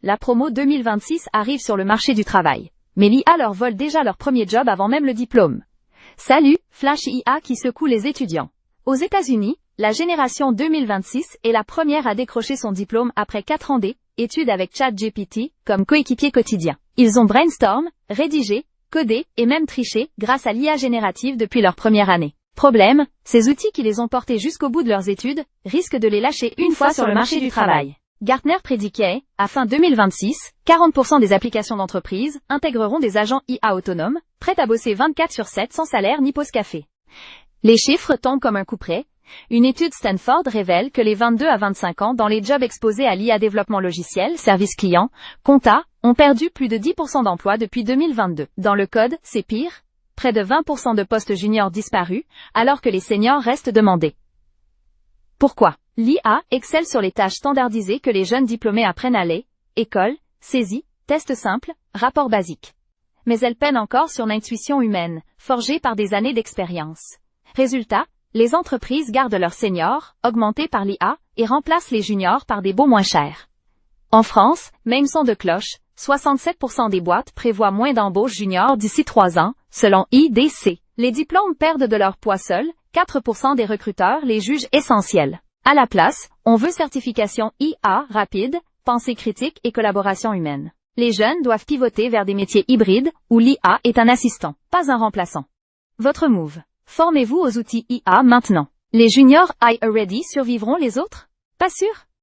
la promo 2026 arrive sur le marché du travail. Mais l'IA leur vole déjà leur premier job avant même le diplôme. Salut, Flash IA qui secoue les étudiants. Aux États-Unis, la génération 2026 est la première à décrocher son diplôme après 4 ans d'études avec ChatGPT comme coéquipier quotidien. Ils ont brainstorm, rédigé, codé et même triché grâce à l'IA générative depuis leur première année. Problème, ces outils qui les ont portés jusqu'au bout de leurs études risquent de les lâcher une fois sur le marché du travail. Gartner prédit qu'à fin 2026, 40% des applications d'entreprise intégreront des agents IA autonomes, prêts à bosser 24/7 sans salaire ni pause café. Les chiffres tombent comme un coup près. Une étude Stanford révèle que les 22 à 25 ans dans les jobs exposés à l'IA développement logiciel, service client, compta, ont perdu plus de 10% d'emplois depuis 2022. Dans le code, c'est pire. Près de 20% de postes juniors disparus, alors que les seniors restent demandés. Pourquoi? L'IA excelle sur les tâches standardisées que les jeunes diplômés apprennent à l'école, saisie, tests simples, rapports basiques. Mais elle peine encore sur l'intuition humaine, forgée par des années d'expérience. Résultat, les entreprises gardent leurs seniors, augmentés par l'IA, et remplacent les juniors par des beaux moins chers. En France, même son de cloche, 67% des boîtes prévoient moins d'embauches juniors d'ici 3 ans, selon IDC. Les diplômes perdent de leur poids seuls, 4% des recruteurs les jugent essentiels. À la place, on veut certification IA rapide, pensée critique et collaboration humaine. Les jeunes doivent pivoter vers des métiers hybrides, où l'IA est un assistant, pas un remplaçant. Votre move. Formez-vous aux outils IA maintenant. Les juniors AI ready survivront les autres? Pas sûr?